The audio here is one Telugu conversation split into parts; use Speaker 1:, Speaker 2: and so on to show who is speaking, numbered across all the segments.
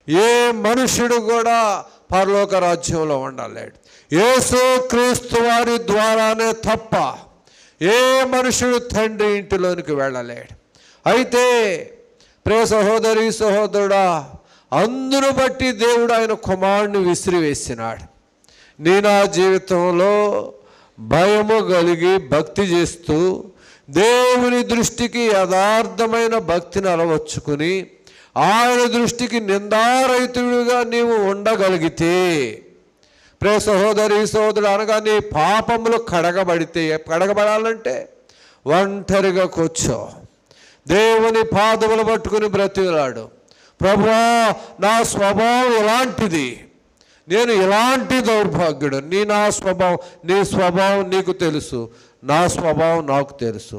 Speaker 1: ఏ మనుషుడు కూడా పరలోక రాజ్యంలో ఉండలేడు. యేసు క్రీస్తు వారి ద్వారానే తప్ప ఏ మనుషుడు తండ్రి ఇంటిలోనికి వెళ్ళలేడు. అయితే ప్రియ సహోదరి సహోదరుడా, అందును బట్టి దేవుడు ఆయన కుమారుని విసిరివేసినాడు. నా జీవితంలో భయము కలిగి భక్తి చేస్తూ దేవుని దృష్టికి యథార్థమైన భక్తిని అలవర్చుకుని ఆయన దృష్టికి నిందారహితుడిగా నీవు ఉండగలిగితే, ప్రియ సహోదరి సహోదరుడు, అనగా నీ పాపములు కడగబడాలంటే ఒంటరిగా కూర్చో, దేవుని పాదములు పట్టుకుని బ్రతిలాడు. ప్రభువా, నా స్వభావం ఇలాంటిది, నేను ఇలాంటి దౌర్భాగ్యుడు. నీ స్వభావం నీకు తెలుసు, నా స్వభావం నాకు తెలుసు.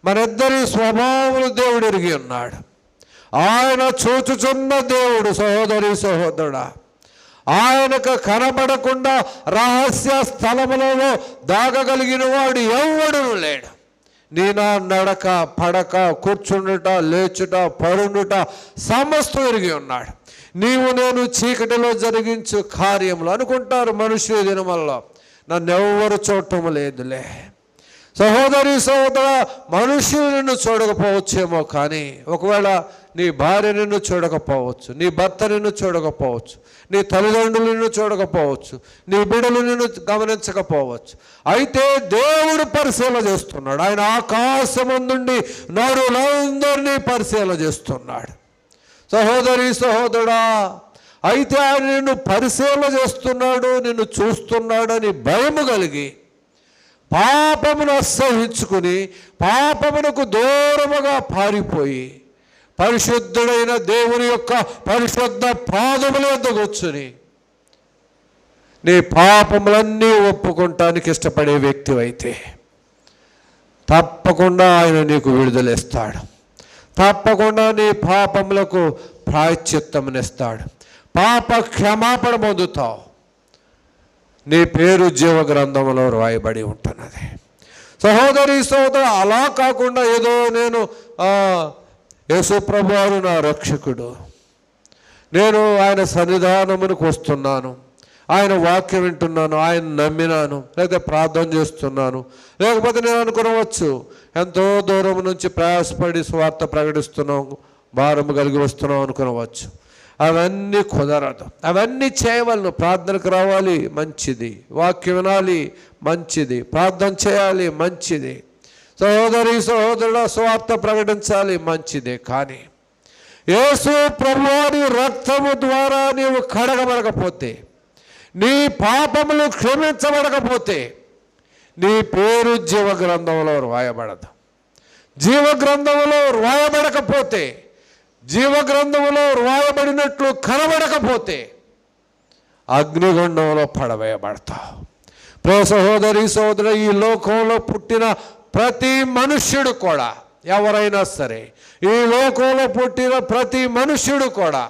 Speaker 1: మనిద్దరి స్వభావములు దేవుడు ఎరిగి ఉన్నాడు. ఆయన చూచుచున్న దేవుడు. సహోదరి సహోదరుడా, ఆయనకు కనబడకుండా రహస్య స్థలములలో దాగగలిగిన వాడు ఎవడు లేడు. నా నడక, పడక, కూర్చుండుట, లేచుట, పరుండుట సమస్తం ఎరిగి ఉన్నాడు. నీవు నేను చీకటిలో జరిగించు కార్యములు అనుకుంటారు మనుషుల దినమల్లో, నన్నెవ్వరు చూడటం లేదులే. సహోదరి సహోదర, మనుషులు నిన్ను చూడకపోవచ్చేమో, కానీ ఒకవేళ నీ భార్య నిన్ను చూడకపోవచ్చు, నీ భర్త నిన్ను చూడకపోవచ్చు, నీ తల్లిదండ్రులు నిన్ను చూడకపోవచ్చు, నీ బిడ్డలు నిన్ను గమనించకపోవచ్చు. అయితే దేవుడు పరిశీలన చేస్తున్నాడు. ఆయన ఆకాశమందుండి నరులందరినీ పరిశీలన చేస్తున్నాడు. సహోదరి సహోదరుడా, అయితే ఆయన నిన్ను పరిశీలన చేస్తున్నాడు, నిన్ను చూస్తున్నాడని భయము కలిగి పాపమును అసహించుకుని పాపమునకు దూరముగా పారిపోయి పరిశుద్ధుడైన దేవుని యొక్క పరిశుద్ధ పాదముల వద్ద కూర్చుని నీ పాపములన్నీ ఒప్పుకుంటానికి ఇష్టపడే వ్యక్తి అయితే తప్పకుండా ఆయన నీకు విడుదలిస్తాడు. తప్పకుండా నీ పాపములకు ప్రాయశ్చిత్తమునిస్తాడు. పాప క్షమాపణ పొందుతావు. నీ పేరు జీవ గ్రంథంలో రాయబడి ఉంటున్నది. సహోదరి సహోదరు, అలా కాకుండా ఏదో నేను యేసు ప్రభువారు నా రక్షకుడు, నేను ఆయన సన్నిధానమునికి వస్తున్నాను, ఆయన వాక్యం వింటున్నాను, ఆయన నమ్మినాను, లేకపోతే ప్రార్థన చేస్తున్నాను, లేకపోతే నేను అనుకునవచ్చు ఎంతో దూరం నుంచి ప్రయాసపడి స్వార్థ ప్రకటిస్తున్నాం, భారము కలిగి వస్తున్నాం అనుకునవచ్చు. అవన్నీ కుదరదు. అవన్నీ చేయవలను. ప్రార్థనకు రావాలి, మంచిది. వాక్యం వినాలి, మంచిది. ప్రార్థన చేయాలి, మంచిది. సహోదరి సహోదరుల స్వార్థ ప్రకటించాలి, మంచిదే. కానీ యేసు ప్రభువారి రక్తము ద్వారా నీవు కడగబడకపోతే, నీ పాపములు క్షమించబడకపోతే నీ పేరు జీవ గ్రంథంలో రాయబడదు. జీవ గ్రంథంలో రాయబడకపోతే, జీవ గ్రంథంలో రాయబడినట్లు కనబడకపోతే అగ్నిగుండంలో పడవేయబడతావు. ప్రియ సహోదరి సహోదరు, ఈ లోకంలో పుట్టిన ప్రతి మనుష్యుడు కూడా, ఎవరైనా సరే, ఈ లోకంలో పుట్టిన ప్రతి మనుష్యుడు కూడా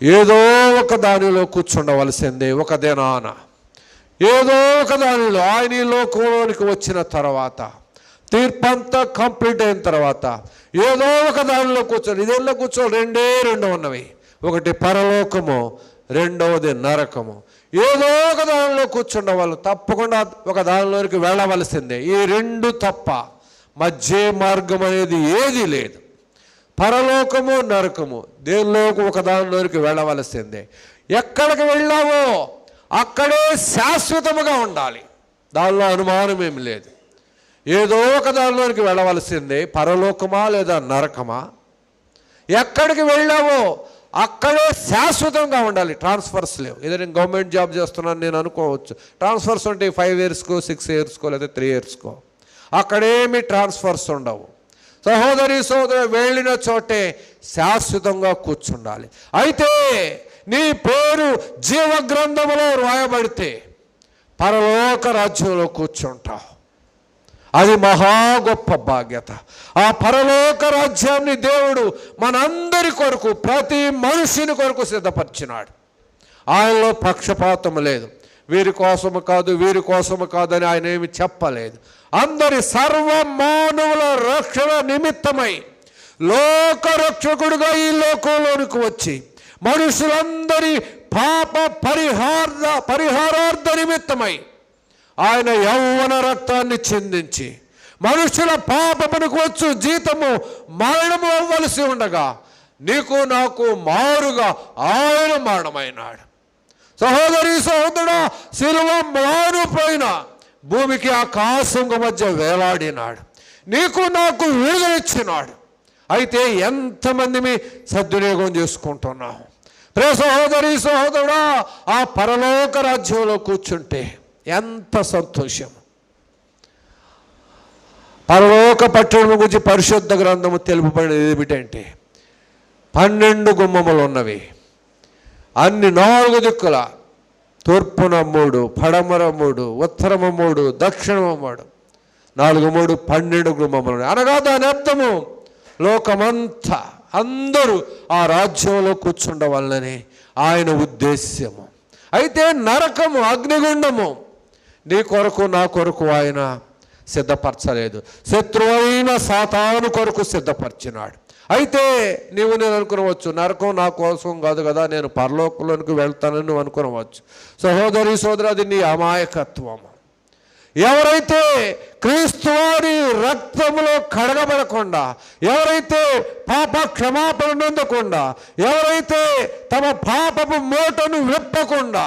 Speaker 1: ఏదో ఒక దానిలో కూర్చుండవలసిందే. ఒక దినాన ఏదో ఒక దానిలో ఆయన ఈ లోకంలోనికి వచ్చిన తర్వాత, తీర్పంతా కంప్లీట్ అయిన తర్వాత ఏదో ఒక దానిలో కూర్చొని, ఇదేళ్ళలో కూర్చొని రెండు ఉన్నవి. ఒకటి పరలోకము, రెండవది నరకము. ఏదో ఒక దానిలో కూర్చున్న వాళ్ళు తప్పకుండా ఒక దానిలోనికి వెళ్ళవలసిందే. ఈ రెండు తప్ప మధ్య మార్గం అనేది ఏది లేదు. పరలోకము, నరకము, దేనిలోకి ఒక దానిలోనికి వెళ్ళవలసిందే. ఎక్కడికి వెళ్ళావో అక్కడే శాశ్వతముగా ఉండాలి, దానిలో అనుమానం ఏమి లేదు. ఏదో ఒక దానిలోనికి వెళ్ళవలసిందే. పరలోకమా లేదా నరకమా, ఎక్కడికి వెళ్ళావో అక్కడే శాశ్వతంగా ఉండాలి. ట్రాన్స్ఫర్స్ లేవు. ఏదో నేను గవర్నమెంట్ జాబ్ చేస్తున్నాను నేను అనుకోవచ్చు, ట్రాన్స్ఫర్స్ ఉంటాయి 5 ఇయర్స్కో 6 ఇయర్స్కో లేదా 3 ఇయర్స్కో. అక్కడేమి ట్రాన్స్ఫర్స్ ఉండవు. సహోదరి సహోదరు, వెళ్ళిన చోటే శాశ్వతంగా కూర్చుండాలి. అయితే నీ పేరు జీవ గ్రంథములో రాయబడితే పరలోక రాజ్యంలో కూర్చుంటావు. అది మహా గొప్ప బాధ్యత. ఆ పరలోక రాజ్యాన్ని దేవుడు మనందరి కొరకు, ప్రతి మనిషిని కొరకు సిద్ధపరిచినాడు. ఆయనలో పక్షపాతం లేదు. వీరి కోసము కాదు, వీరి కోసము కాదని ఆయన ఏమి చెప్పలేదు. అందరి సర్వ మానవుల రక్షణ నిమిత్తమై లోకరక్షకుడుగా ఈ లోకంలోనికి వచ్చి మనుషులందరి పాప పరిహారార్థ నిమిత్తమై ఆయన యౌవన రక్తాన్ని చిందించి మనుషుల పాపమునకు వచ్చు జీతము మరణము అవ్వలసి ఉండగా నీకు నాకు మారుగా ఆయన మరణమైనాడు. సహోదరి సహోదరుడా, శిలువ మ్లానుపైన భూమికి ఆకాశంకు మధ్య వేలాడినాడు. నీకు నాకు విడుదలిచ్చినాడు. అయితే ఎంతమంది సద్వినియోగం చేసుకుంటున్నాం? ప్రియ సహోదరి సహోదరుడా, ఆ పరలోక రాజ్యంలో కూర్చుంటే ఎంత సంతోషం. పరలోక పట్టణం గురించి పరిశుద్ధ గ్రంథము తెలుపబడినది ఏమిటంటే 12 గుమ్మములు ఉన్నవి. అన్ని 4 దిక్కుల, తూర్పున 3, పడమర 3, ఉత్తరము 3, దక్షిణము 3, 4 3 12 గుమ్మములు ఉన్నాయి. అనగా దాని అర్థము లోకమంతా అందరూ ఆ రాజ్యంలో కూర్చుండవలనని ఆయన ఉద్దేశ్యము. అయితే నరకము, అగ్నిగుండము నీ కొరకు నా కొరకు ఆయన సిద్ధపరచలేదు. శత్రువైన సాతాను కొరకు సిద్ధపరిచినాడు. అయితే నేను అనుకునవచ్చు, నరకం నా కోసం కాదు కదా, నేను పరలోకంలోనికి వెళ్తానని నువ్వు అనుకునవచ్చు. సహోదరి సోదరు, అది నీ అమాయకత్వము. ఎవరైతే క్రీస్తు వారి రక్తములో కడగబడకుండా, ఎవరైతే పాప క్షమాపణ పొందకుండా, ఎవరైతే తమ పాపపు మూటను విప్పకుండా,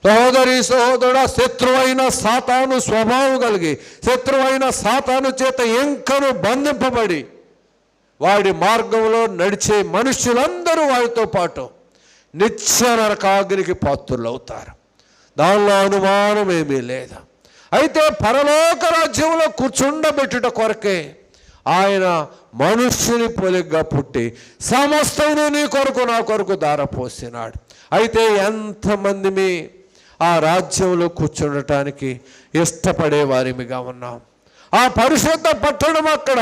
Speaker 1: సహోదరి సహోదరుడా, శత్రువైన సాతాను స్వభావం కలిగి శత్రువైన సాతాను చేత ఇంకను బంధింపబడి వాడి మార్గంలో నడిచే మనుషులందరూ వారితో పాటు నిత్య నరకాగ్నికి పాత్రులవుతారు. దానిలో అనుమానం ఏమీ లేదు. అయితే పరలోక రాజ్యంలో కూర్చుండబెట్టుట కొరకే ఆయన మనుష్యుని పోలికగా పుట్టి సమస్తమును నీ కొరకు నా కొరకు ధారపోసినాడు. అయితే ఎంతమంది ఆ రాజ్యంలో కూర్చుండటానికి ఇష్టపడే వారిగా ఉన్నాం. ఆ పరిశుద్ధ పట్టణం అక్కడ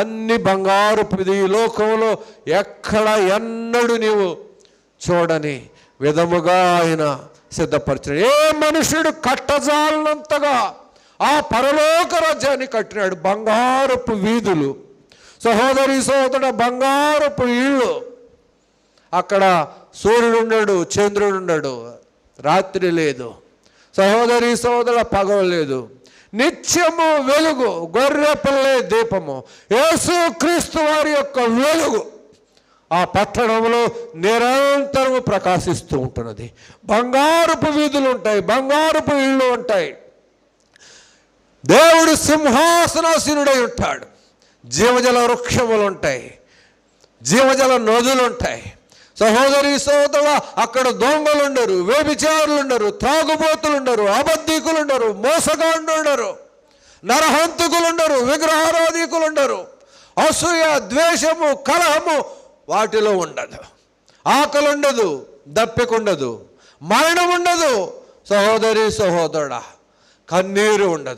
Speaker 1: అన్ని బంగారుపు, ఈ లోకంలో ఎక్కడ ఎన్నడూ నీవు చూడని విధముగా ఆయన సిద్ధపరిచిన. ఏ మనుషుడు కట్టజాలనంతగా ఆ పరలోక రాజ్యాన్ని కట్టినాడు. బంగారపు వీధులు, సహోదరి సహోదరుడు, బంగారపు ఇళ్ళు. అక్కడ సూర్యుడు ఉండడు, చంద్రుడు ఉండడు, రాత్రి లేదు, సహోదరి సహోదరుల పగలు లేదు, నిత్యము వెలుగు, గొర్రెపిల్లే దీపము, యేసుక్రీస్తు వారి యొక్క వెలుగు ఆ పట్టణంలో నిరంతరము ప్రకాశిస్తూ ఉంటున్నది. బంగారపు వీధులు ఉంటాయి, బంగారపు ఇళ్ళు ఉంటాయి. దేవుడు సింహాసనాసీనుడై ఉంటాడు. జీవజల వృక్షములు ఉంటాయి, జీవజల నదులు ఉంటాయి. సహోదరి సహోదరుల, అక్కడ దొంగలు ఉండరు, వ్యభిచారులు ఉండరు, త్రాగుబోతులు ఉండరు, అబద్ధికులు ఉండరు, మోసగాండు ఉండరు, నరహంతకులు ఉండరు, విగ్రహారాధికులు ఉండరు, అసూయ, ద్వేషము, కలహము వాటిలో ఉండదు. ఆకలి ఉండదు, దప్పిక ఉండదు, మరణం ఉండదు. సహోదరి సహోదరుడా, కన్నీరు ఉండదు.